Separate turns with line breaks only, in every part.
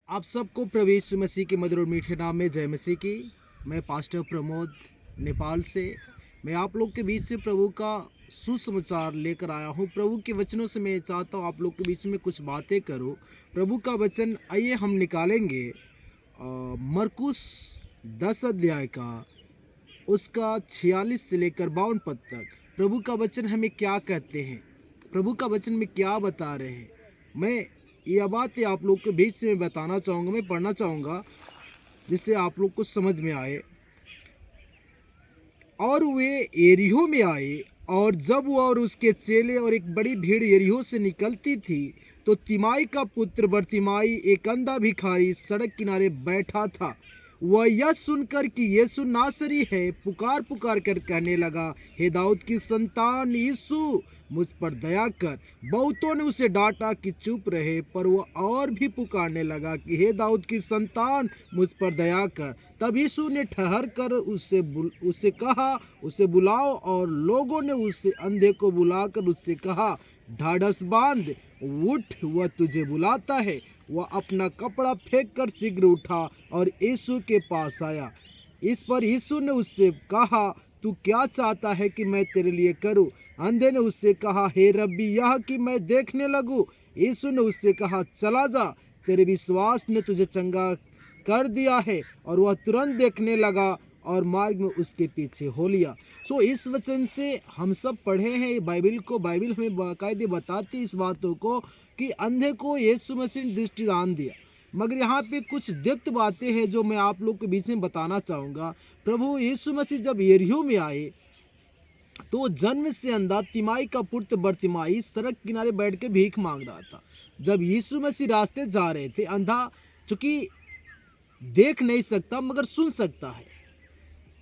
आप सबको प्रभु यीशु मसीह के मधुर और मीठे नाम में जय मसीह की। मैं पास्टर प्रमोद नेपाल से मैं आप लोग के बीच से प्रभु का सुसमाचार लेकर आया हूँ। प्रभु के वचनों से मैं चाहता हूँ आप लोग के बीच में कुछ बातें करूँ। प्रभु का वचन आइए हम निकालेंगे मरकुस 10 अध्याय का उसका 46 से लेकर 52 पद तक। प्रभु का वचन हमें क्या कहते हैं, प्रभु का वचन में क्या बता रहे हैं, मैं यह बातें आप लोग के बीच में बताना चाहूँगा, मैं पढ़ना चाहूँगा जिससे आप लोग को समझ में आए। और वे यरीहो में आए, और जब वो और उसके चेले और एक बड़ी भीड़ यरीहो से निकलती थी, तो तिमाई का पुत्र बरतिमाई एक अंधा भिखारी सड़क किनारे बैठा था। वह यह सुनकर कि यीशु नासरी है, पुकार पुकार कर कहने लगा, हे दाऊद की संतान यीशु, मुझ पर दया कर। बहुतों ने उसे डांटा कि चुप रहे, पर वह और भी पुकारने लगा कि हे दाऊद की संतान, मुझ पर दया कर। तब यीशु ने ठहर कर उससे कहा, उसे बुलाओ। और लोगों ने उसे अंधे को बुलाकर उससे कहा, ढाढ़स बांध, उठ, वह तुझे बुलाता है। वह अपना कपड़ा फेंक कर शीघ्र उठा और यीशु के पास आया। इस पर यीशु ने उससे कहा, तू क्या चाहता है कि मैं तेरे लिए करूं? अंधे ने उससे कहा, हे रब्बी, यह कि मैं देखने लगूं। यीशु ने उससे कहा, चला जा, तेरे विश्वास ने तुझे चंगा कर दिया है। और वह तुरंत देखने लगा और मार्ग में उसके पीछे हो लिया। इस वचन से हम सब पढ़े हैं बाइबिल को। बाइबिल हमें बाकायदे बताती इस बातों को कि अंधे को यीशु मसीह ने दृष्टि दान दिया। मगर यहाँ पे कुछ दीप्त बातें हैं जो मैं आप लोग के बीच में बताना चाहूँगा। प्रभु यीशु मसीह जब यरीहो में आए तो जन्म से अंधा तिमाई का पुत्र बरतिमाई सड़क किनारे बैठ के भीख मांग रहा था। जब यीशु मसीह रास्ते जा रहे थे, अंधा चूंकि देख नहीं सकता मगर सुन सकता है,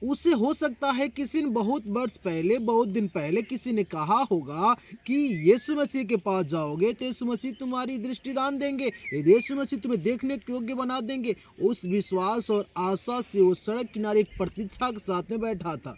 उसे हो सकता है किसी ने बहुत वर्ष पहले, बहुत दिन पहले किसी ने कहा होगा कि यीशु मसीह के पास जाओगे तो यीशु मसीह तुम्हारी दृष्टि दान देंगे, यीशु मसीह तुम्हें देखने के योग्य बना देंगे। उस विश्वास और आशा से वो सड़क किनारे एक प्रतीक्षा के साथ में बैठा था।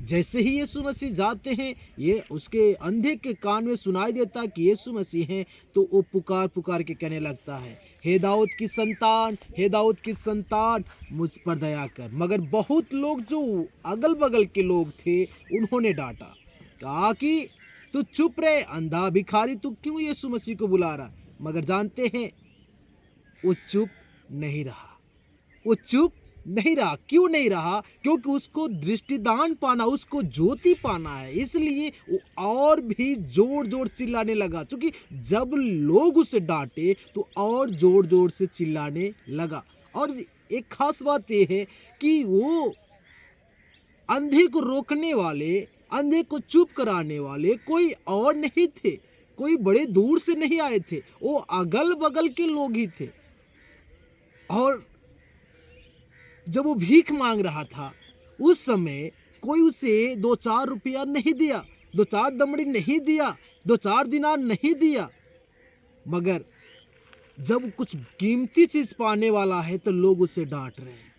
जैसे ही यीशु मसीह जाते हैं, ये उसके अंधे के कान में सुनाई देता कि यीशु मसीह हैं, तो वो पुकार पुकार के कहने लगता है, हे दाऊद की संतान, हे दाऊद की संतान, मुझ पर दया कर। मगर बहुत लोग जो अगल बगल के लोग थे उन्होंने डांटा, कहा कि तू चुप रहे, अंधा भिखारी, तू क्यों यीशु मसीह को बुला रहा? मगर जानते हैं वो चुप नहीं रहा। वो चुप नहीं रहा। क्यों नहीं रहा? क्योंकि उसको दृष्टिदान पाना, उसको ज्योति पाना है। इसलिए वो और भी जोर जोर चिल्लाने लगा। क्योंकि जब लोग उसे डांटे तो और जोर जोर से चिल्लाने लगा। और एक खास बात यह है कि वो अंधे को रोकने वाले, अंधे को चुप कराने वाले कोई और नहीं थे, कोई बड़े दूर से नहीं आए थे, वो अगल बगल के लोग ही थे। और जब वो भीख मांग रहा था उस समय कोई उसे 2-4 रुपया नहीं दिया, 2-4 दमड़ी नहीं दिया, 2-4 दिनार नहीं दिया। मगर जब कुछ कीमती चीज पाने वाला है तो लोग उसे डांट रहे हैं।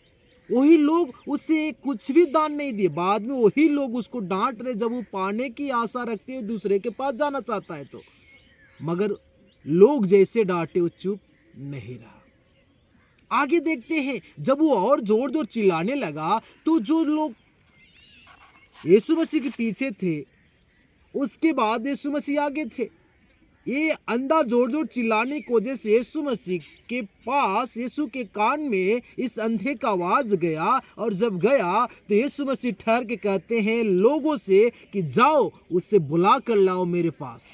वही लोग उसे कुछ भी दान नहीं दिए, बाद में वही लोग उसको डांट रहे जब वो पाने की आशा रखते हुए दूसरे के पास जाना चाहता है तो। मगर लोग जैसे डांटे वो चुप नहीं रहा। आगे देखते हैं, जब वो और जोर जोर चिल्लाने लगा तो जो लोग यीशु मसीह के पीछे थे, उसके बाद यीशु मसीह आगे थे। ये अंधा जोर जोर चिल्लाने की वजह से यीशु मसीह के पास, यीशु के कान में इस अंधे का आवाज गया। और जब गया तो यीशु मसीह ठहर के कहते हैं लोगों से कि जाओ, उससे बुला कर लाओ मेरे पास।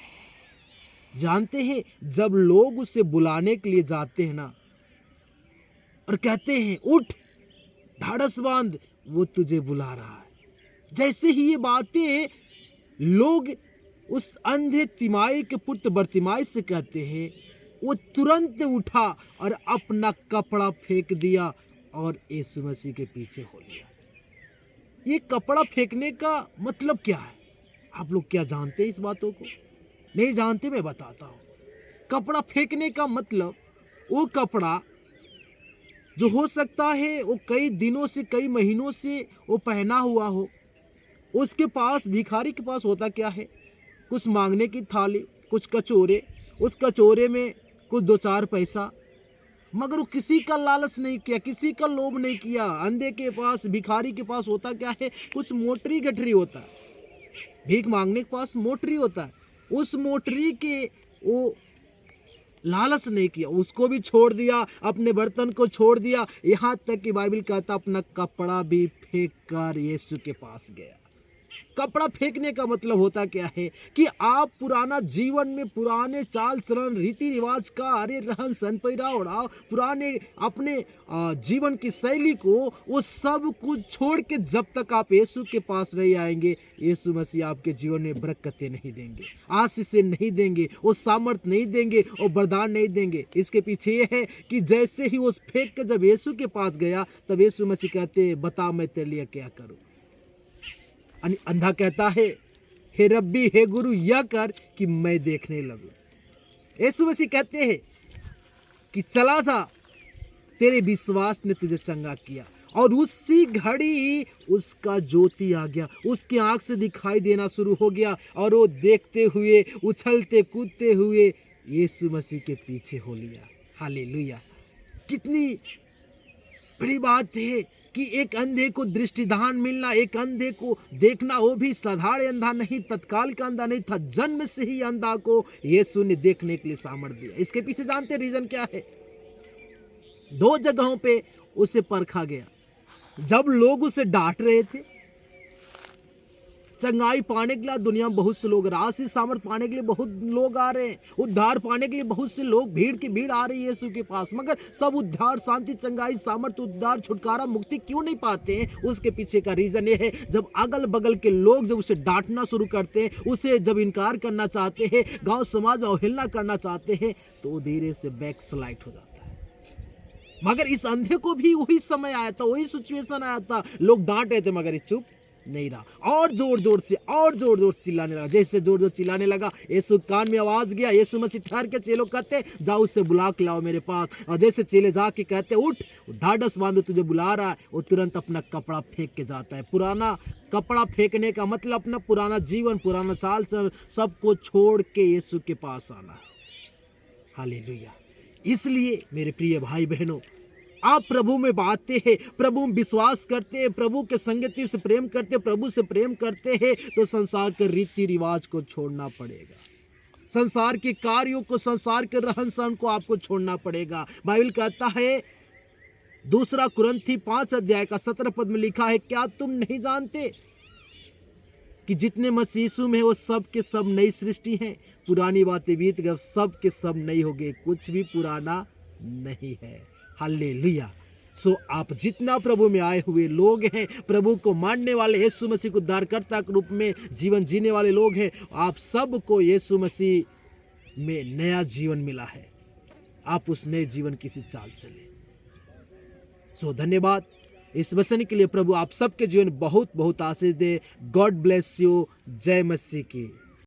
जानते हैं जब लोग उसे बुलाने के लिए जाते हैं ना और कहते हैं उठ, ढाढ़स बांध, वो तुझे बुला रहा है। जैसे ही ये बातें लोग उस अंधे तिमाई के पुत्र बरतिमाई से कहते हैं, वो तुरंत उठा और अपना कपड़ा फेंक दिया और यीशु मसीह के पीछे हो लिया। ये कपड़ा फेंकने का मतलब क्या है? आप लोग क्या जानते हैं इस बातों को? नहीं जानते? मैं बताता हूँ। कपड़ा फेंकने का मतलब वो कपड़ा जो हो सकता है वो कई दिनों से, कई महीनों से वो पहना हुआ हो। उसके पास, भिखारी के पास होता क्या है? कुछ मांगने की थाली, कुछ कचोरे, उस कचोरे में कुछ 2-4 पैसा, मगर वो किसी का लालच नहीं किया, किसी का लोभ नहीं किया। अंधे के पास, भिखारी के पास होता क्या है, कुछ मोटरी गठरी होता है। भीख मांगने के पास मोटरी होता है, उस मोटरी के वो लालच नहीं किया, उसको भी छोड़ दिया, अपने बर्तन को छोड़ दिया, यहाँ तक कि बाइबल कहता अपना कपड़ा भी फेंक कर यीशु के पास गया। कपड़ा फेंकने का मतलब होता क्या है कि आप पुराना जीवन में पुराने चाल चलन, रीति रिवाज का, अरे रहन सहन, पहिराव, पुराने अपने जीवन की शैली को, वो सब कुछ छोड़ के जब तक आप यीशु के पास नहीं आएंगे, यीशु मसीह आपके जीवन में बरकतें नहीं देंगे, आशीषें नहीं देंगे, वो सामर्थ नहीं देंगे और वरदान नहीं देंगे। इसके पीछे ये है कि जैसे ही वो फेंक के जब यीशु के पास गया, तब यीशु मसीह कहते बता मैं तेरे लिए क्या करूं। अंधा कहता है हे रब्बी, हे गुरु, यह कर कि मैं देखने लगूं। यीशु मसीह कहते हैं कि चला जा, तेरे विश्वास ने तुझे चंगा किया। और उसी घड़ी उसका ज्योति आ गया, उसकी आंख से दिखाई देना शुरू हो गया, और वो देखते हुए, उछलते कूदते हुए यीशु मसीह के पीछे हो लिया। हालेलुया! कितनी बड़ी बात है कि एक अंधे को दृष्टिदान मिलना, एक अंधे को देखना, वो भी साधारण अंधा नहीं, तत्काल का अंधा नहीं था, जन्म से ही अंधा को यीशु ने देखने के लिए सामर्थ्य दिया। इसके पीछे जानते रीजन क्या है? 2 जगहों पे उसे परखा गया। जब लोग उसे डांट रहे थे, चंगाई पाने के लिए दुनिया में बहुत से लोग, राशि सामर्थ पाने के लिए बहुत लोग आ रहे हैं, उद्धार पाने के लिए बहुत से लोग, भीड़ की भीड़ आ रही है यीशु के पास, मगर सब उद्धार, शांति, चंगाई, सामर्थ, उद्धार, छुटकारा, मुक्ति क्यों नहीं पाते हैं? उसके पीछे का रीजन ये है, जब अगल बगल के लोग जब उसे डांटना शुरू करते हैं, उसे जब इनकार करना चाहते हैं, गांव समाज में अवहेलना करना चाहते हैं, तो धीरे से बैक स्लाइड हो जाता है। मगर इस अंधे को भी वही समय आया था, वही सिचुएशन आया था, लोग डांट रहे थे मगर चुप नहीं रहा, और जोर जोर से चिल्लाने लगा। जैसे जोर जोर चिल्लाने लगा, यीशु कान में आवाज गया, यीशु मसीह ठहर के चेलों कहते जाओ उससे बुला के लाओ मेरे पास। और जैसे चेले जाके कहते उठ, ढाढ़स बांधो, तुझे बुला रहा है, वो तुरंत अपना कपड़ा फेंक के जाता है। पुराना कपड़ा फेंकने का मतलब अपना पुराना जीवन, पुराना चाल चलन सबको छोड़ के यीशु के पास आना है। हालेलुया! इसलिए मेरे प्रिय भाई बहनों, आप प्रभु में बातें हैं, प्रभु में विश्वास करते हैं, प्रभु के संगति से प्रेम करते हैं, प्रभु से प्रेम करते हैं, तो संसार के रीति रिवाज को छोड़ना पड़ेगा, संसार के कार्यों को, संसार के रहन सहन को आपको छोड़ना पड़ेगा। बाइबल कहता है 2 कुरिन्थी 5 अध्याय का 17 पद में लिखा है, क्या तुम नहीं जानते कि जितने मसीह यीशु में वो सब के सब नई सृष्टि हैं, पुरानी बातें बीत गई, सब के सब नई हो गए, कुछ भी पुराना नहीं है। हालेलुया! सो आप जितना प्रभु में आए हुए लोग हैं, प्रभु को मानने वाले, यीशु मसीह को उद्धारकर्ता के रूप में जीवन जीने वाले लोग हैं, आप सबको यीशु मसीह में नया जीवन मिला है। आप उस नए जीवन की सी चाल चले। सो धन्यवाद इस वचन के लिए। प्रभु आप सबके जीवन बहुत बहुत आशीष दे। God bless you. जय मसीह की।